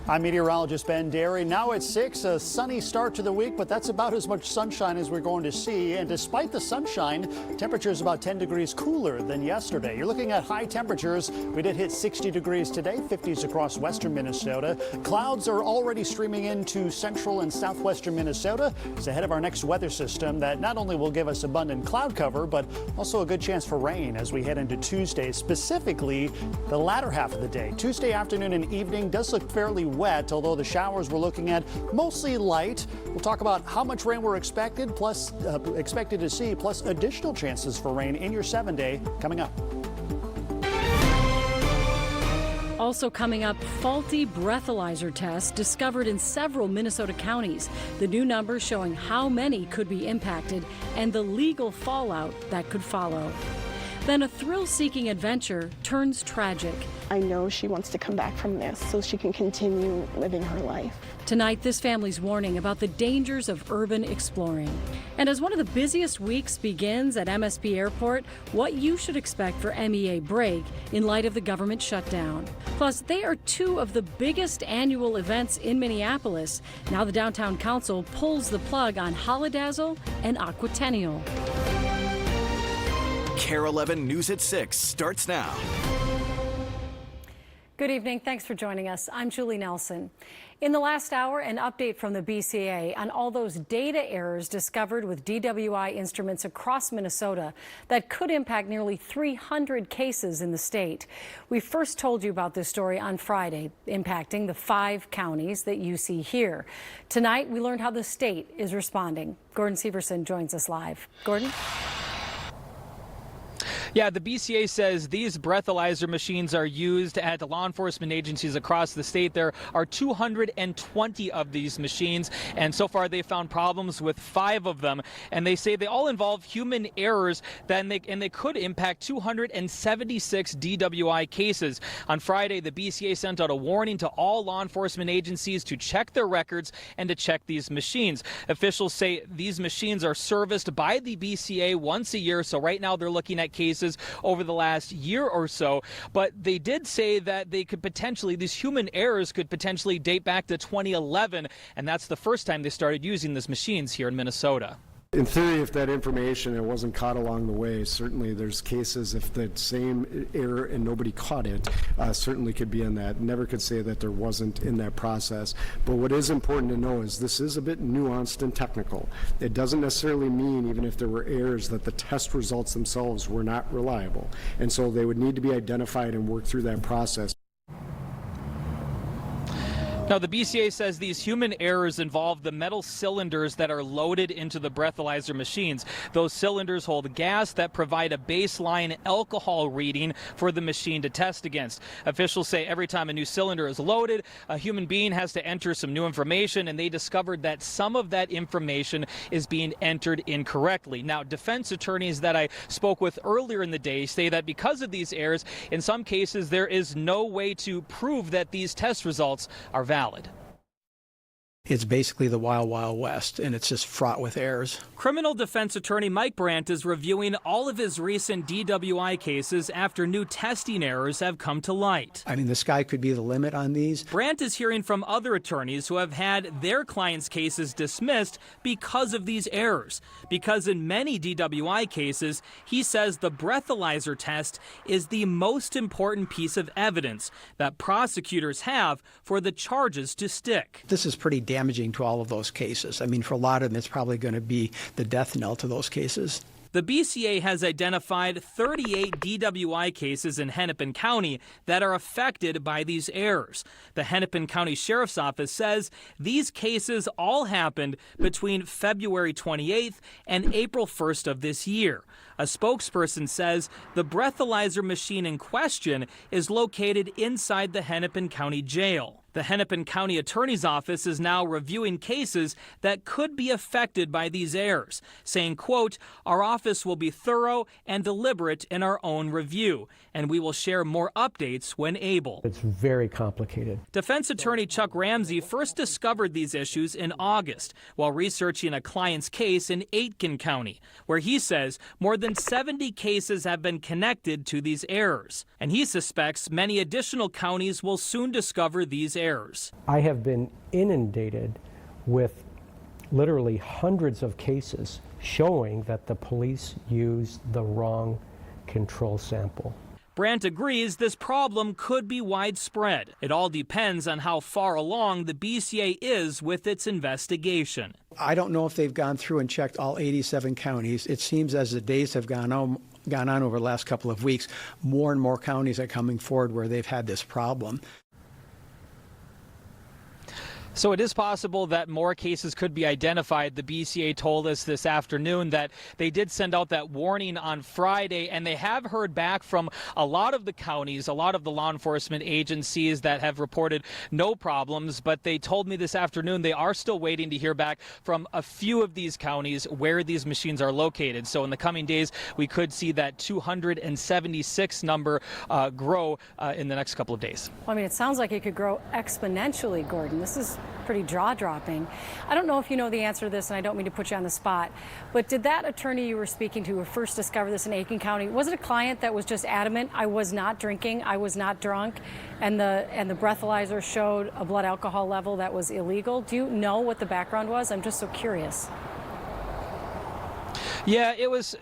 I'm meteorologist Ben Derry. Now it's 6, a sunny start to the week, but that's about as much sunshine as we're going to see. And despite the sunshine, temperatures about 10 degrees cooler than yesterday. You're looking at high temperatures. We did hit 60 degrees today, 50s across western Minnesota. Clouds are already streaming into central and southwestern Minnesota. It's ahead of our next weather system that not only will give us abundant cloud cover, but also a good chance for rain as we head into Tuesday, specifically the latter half of the day. Tuesday afternoon and evening does look fairly wet, although the showers we're looking at mostly light. We'll talk about how much rain we're expected to see, plus additional chances for rain in your 7-day coming up. Also coming up, faulty breathalyzer tests discovered in several Minnesota counties. The new numbers showing how many could be impacted and the legal fallout that could follow. Then a thrill-seeking adventure turns tragic. I know she wants to come back from this so she can continue living her life. Tonight, this family's warning about the dangers of urban exploring. And as one of the busiest weeks begins at MSP Airport, what you should expect for MEA break in light of the government shutdown. Plus, they are two of the biggest annual events in Minneapolis. Now the Downtown Council pulls the plug on Holidazzle and Aquatennial. KARE 11 News at 6 starts now. Good evening. Thanks for joining us. I'm Julie Nelson. In the last hour, an update from the BCA on all those data errors discovered with DWI instruments across Minnesota that could impact nearly 300 cases in the state. We first told you about this story on Friday, impacting the 5 counties that you see here. Tonight, we learned how the state is responding. Gordon Severson joins us live. Gordon? Yeah, the BCA says these breathalyzer machines are used at law enforcement agencies across the state. There are 220 of these machines, and so far they found problems with 5 of them. And they say they all involve human errors, and they could impact 276 DWI cases. On Friday, the BCA sent out a warning to all law enforcement agencies to check their records and to check these machines. Officials say these machines are serviced by the BCA once a year, so right now they're looking at cases over the last year or so, but they did say that they could potentially, these human errors could potentially date back to 2011, and that's the first time they started using these machines here in Minnesota. In theory, if that information it wasn't caught along the way, certainly there's cases if the same error and nobody caught it, certainly could be in that. Never could say that there wasn't in that process. But what is important to know is this is a bit nuanced and technical. It doesn't necessarily mean, even if there were errors, that the test results themselves were not reliable. And so they would need to be identified and work through that process. Now, the BCA says these human errors involve the metal cylinders that are loaded into the breathalyzer machines. Those cylinders hold gas that provide a baseline alcohol reading for the machine to test against. Officials say every time a new cylinder is loaded, a human being has to enter some new information, and they discovered that some of that information is being entered incorrectly. Now, defense attorneys that I spoke with earlier in the day say that because of these errors, in some cases there is no way to prove that these test results are valid. It's basically the wild, wild west, and it's just fraught with errors. Criminal defense attorney Mike Brandt is reviewing all of his recent DWI cases after new testing errors have come to light. I mean, the sky could be the limit on these. Brandt is hearing from other attorneys who have had their clients' cases dismissed because of these errors. Because in many DWI cases, he says the breathalyzer test is the most important piece of evidence that prosecutors have for the charges to stick. This is pretty damaging to all of those cases. I mean, for a lot of them, it's probably going to be the death knell to those cases. The BCA has identified 38 DWI cases in Hennepin County that are affected by these errors. The Hennepin County Sheriff's Office says these cases all happened between February 28th and April 1st of this year. A spokesperson says the breathalyzer machine in question is located inside the Hennepin County Jail. The Hennepin County Attorney's Office is now reviewing cases that could be affected by these errors, saying, quote, "Our office will be thorough and deliberate in our own review, and we will share more updates when able." It's very complicated. Defense attorney Chuck Ramsey first discovered these issues in August while researching a client's case in Aitkin County, where he says more than than 70 cases have been connected to these errors, and he suspects many additional counties will soon discover these errors. I have been inundated with literally hundreds of cases showing that the police used the wrong control sample. Brandt agrees this problem could be widespread. It all depends on how far along the BCA is with its investigation. I don't know if they've gone through and checked all 87 counties. It seems as the days have gone on over the last couple of weeks, more and more counties are coming forward where they've had this problem. So it is possible that more cases could be identified. The BCA told us this afternoon that they did send out that warning on Friday, and they have heard back from a lot of the counties, a lot of the law enforcement agencies that have reported no problems. But they told me this afternoon they are still waiting to hear back from a few of these counties where these machines are located. So in the coming days, we could see that 276 number grow in the next couple of days. Well, I mean, it sounds like it could grow exponentially, Gordon. This is pretty jaw-dropping. I don't know if you know the answer to this, and I don't mean to put you on the spot, but did that attorney you were speaking to who first discovered this in Aiken County, was it a client that was just adamant, I was not drinking, I was not drunk, and the breathalyzer showed a blood alcohol level that was illegal? Do you know what the background was? I'm just so curious. Yeah, it was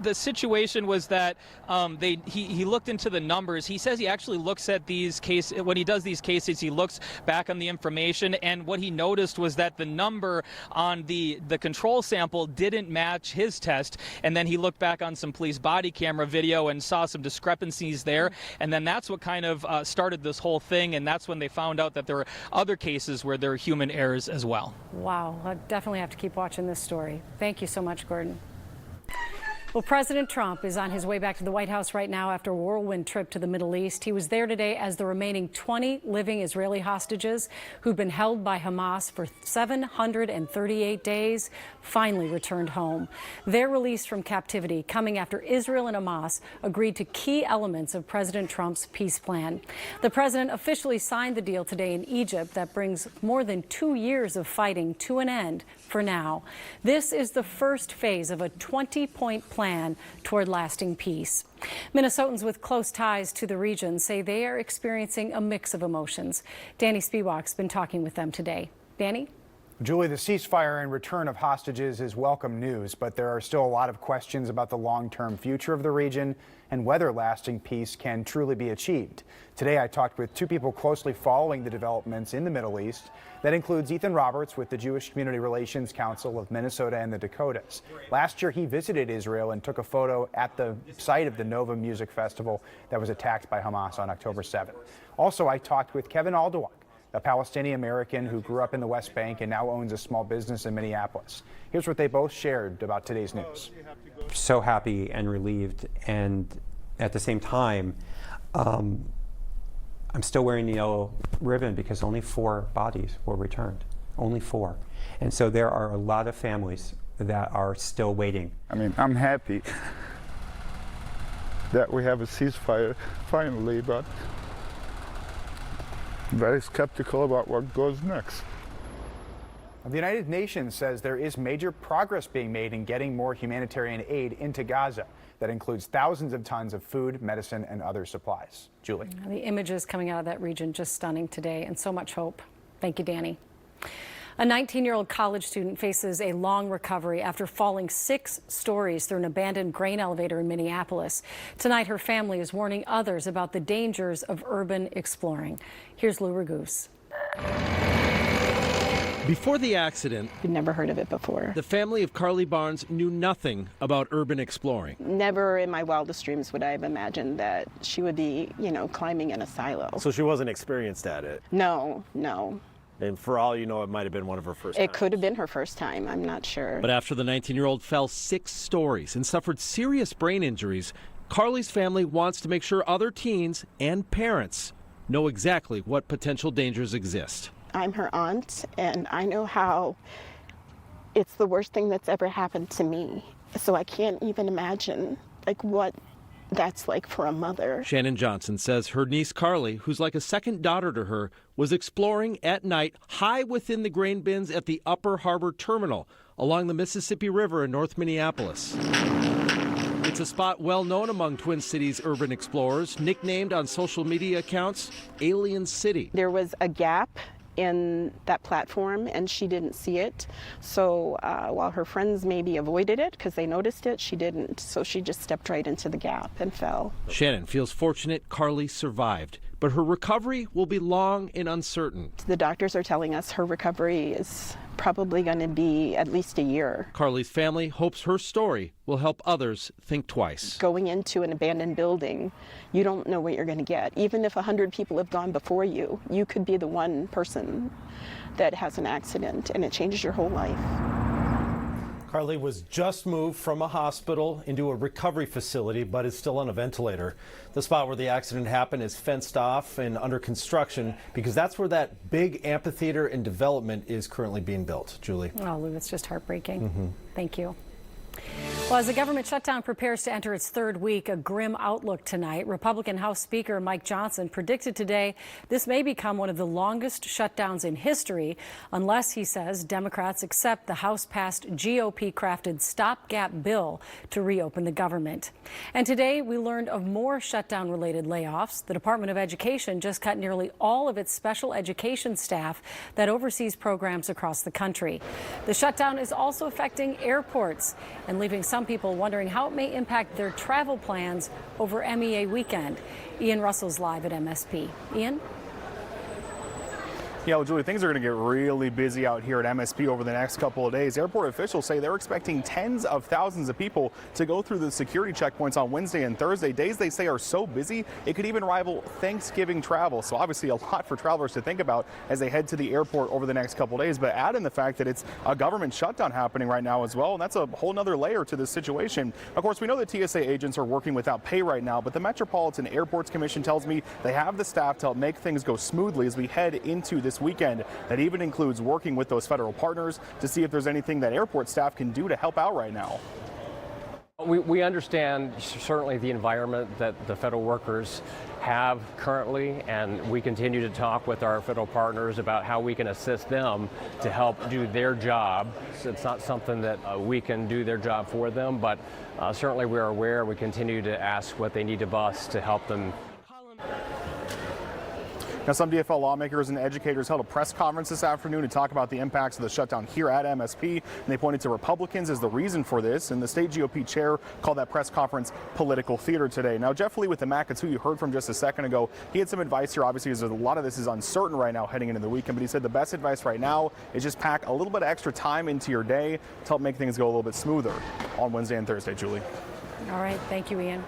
the situation was that he looked into the numbers. He says he actually looks at these cases. When he does these cases, he looks back on the information, and what he noticed was that the number on the control sample didn't match his test. And then he looked back on some police body camera video and saw some discrepancies there. And then that's what kind of started this whole thing, and that's when they found out that there were other cases where there were human errors as well. Wow, I definitely have to keep watching this story. Thank you so much, Gordon. Well, President Trump is on his way back to the White House right now after a whirlwind trip to the Middle East. He was there today as the remaining 20 living Israeli hostages who've been held by Hamas for 738 days finally returned home. Their release from captivity coming after Israel and Hamas agreed to key elements of President Trump's peace plan. The president officially signed the deal today in Egypt that brings more than 2 years of fighting to an end for now. This is the first phase of a 20-point plan toward lasting peace. Minnesotans with close ties to the region say they are experiencing a mix of emotions. Danny Spiewak's been talking with them today. Danny? Julie, the ceasefire and return of hostages is welcome news, but there are still a lot of questions about the long-term future of the region and whether lasting peace can truly be achieved. Today, I talked with two people closely following the developments in the Middle East. That includes Ethan Roberts with the Jewish Community Relations Council of Minnesota and the Dakotas. Last year, he visited Israel and took a photo at the site of the Nova Music Festival that was attacked by Hamas on October 7th. Also, I talked with Kevin Aldawak, a Palestinian American who grew up in the West Bank and now owns a small business in Minneapolis. Here's what they both shared about today's news. So happy and relieved, and at the same time, I'm still wearing the yellow ribbon because only 4 bodies were returned, only 4. And so there are a lot of families that are still waiting. I mean, I'm happy that we have a ceasefire finally, but very skeptical about what goes next. The United Nations says there is major progress being made in getting more humanitarian aid into Gaza. That includes thousands of tons of food, medicine, and other supplies. Julie. The images coming out of that region just stunning today, and so much hope. Thank you, Danny. A 19-year-old college student faces a long recovery after falling 6 stories through an abandoned grain elevator in Minneapolis. Tonight, her family is warning others about the dangers of urban exploring. Here's Lou Ragoose. Before the accident, I'd never heard of it before. the family of Carly Barnes knew nothing about urban exploring. Never in my wildest dreams would I have imagined that she would be, climbing in a silo. So she wasn't experienced at it? No. And for all you know, it might have been one of her first It times. could have been her first time. I'm not sure. But after the 19-year-old fell 6 stories and suffered serious brain injuries, Carly's family wants to make sure other teens and parents know exactly what potential dangers exist. I'm her aunt, and I know how it's the worst thing that's ever happened to me. So I can't even imagine, what that's like for a mother. Shannon Johnson says her niece Carly, who's like a second daughter to her, was exploring at night high within the grain bins at the Upper Harbor Terminal along the Mississippi River in North Minneapolis. It's a spot well known among Twin Cities urban explorers, nicknamed on social media accounts Alien City. There was a gap in that platform and she didn't see it. So while her friends maybe avoided it because they noticed it, she didn't. So she just stepped right into the gap and fell. Shannon feels fortunate Carly survived, but her recovery will be long and uncertain. The doctors are telling us her recovery is probably going to be at least a year. Carly's family hopes her story will help others think twice. Going into an abandoned building, you don't know what you're going to get. Even if 100 people have gone before you, you could be the one person that has an accident and it changes your whole life. Carly was just moved from a hospital into a recovery facility, but is still on a ventilator. The spot where the accident happened is fenced off and under construction because that's where that big amphitheater in development is currently being built. Julie. Oh, Lou, it's just heartbreaking. Thank you. Well, as the government shutdown prepares to enter its third week, a grim outlook tonight. Republican House Speaker Mike Johnson predicted today this may become one of the longest shutdowns in history unless, he says, Democrats accept the House-passed GOP-crafted stopgap bill to reopen the government. And today we learned of more shutdown-related layoffs. The Department of Education just cut nearly all of its special education staff that oversees programs across the country. The shutdown is also affecting airports and leaving some people wondering how it may impact their travel plans over MEA weekend. Ian Russell's live at MSP. Ian? Yeah, well, Julie, things are going to get really busy out here at MSP over the next couple of days. Airport officials say they're expecting tens of thousands of people to go through the security checkpoints on Wednesday and Thursday. Days they say are so busy, it could even rival Thanksgiving travel. So obviously a lot for travelers to think about as they head to the airport over the next couple of days. But add in the fact that it's a government shutdown happening right now as well. And that's a whole nother layer to this situation. Of course, we know that TSA agents are working without pay right now, but the Metropolitan Airports Commission tells me they have the staff to help make things go smoothly as we head into this weekend. That even includes working with those federal partners to see if there's anything that airport staff can do to help out right now. We understand certainly the environment that the federal workers have currently, and we continue to talk with our federal partners about how we can assist them to help do their job. So it's not something that we can do their job for them, but certainly we're aware. We continue to ask what they need of us to help them. Now, some DFL lawmakers and educators held a press conference this afternoon to talk about the impacts of the shutdown here at MSP, and they pointed to Republicans as the reason for this, and the state GOP chair called that press conference political theater today. Now, Jeff Lee with the MAC, it's who you heard from just a second ago. He had some advice here, obviously, as a lot of this is uncertain right now heading into the weekend, but he said the best advice right now is just pack a little bit of extra time into your day to help make things go a little bit smoother on Wednesday and Thursday, Julie. All right, thank you, Ian.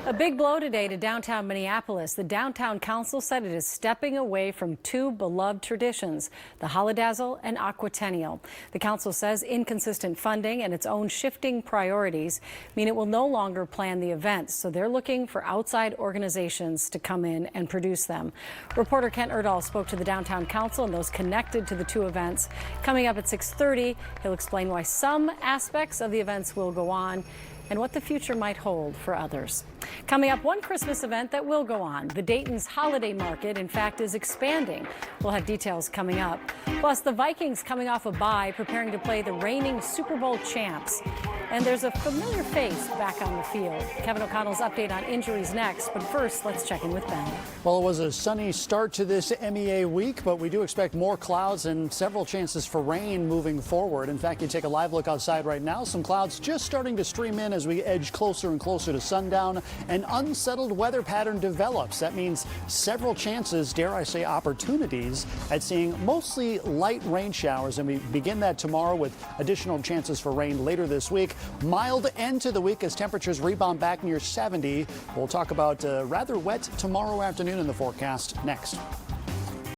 A big blow today to downtown Minneapolis. The Downtown Council said it is stepping away from two beloved traditions, the Holidazzle and Aquatennial. The council says inconsistent funding and its own shifting priorities mean it will no longer plan the events, so they're looking for outside organizations to come in and produce them. Reporter Kent Erdahl spoke to the Downtown Council and those connected to the two events. Coming up at 6:30, he'll explain why some aspects of the events will go on and what the future might hold for others. Coming up, one Christmas event that will go on. The Dayton's Holiday Market, in fact, is expanding. We'll have details coming up. Plus, the Vikings coming off a bye, preparing to play the reigning Super Bowl champs. And there's a familiar face back on the field. Kevin O'Connell's update on injuries next, but first, let's check in with Ben. Well, it was a sunny start to this MEA week, but we do expect more clouds and several chances for rain moving forward. In fact, you take a live look outside right now, some clouds just starting to stream in as we edge closer and closer to sundown. An unsettled weather pattern develops. That means several chances, dare I say opportunities, at seeing mostly light rain showers, and we begin that tomorrow with additional chances for rain later this week. Mild end to the week as temperatures rebound back near 70. We'll talk about rather wet tomorrow afternoon in the forecast next.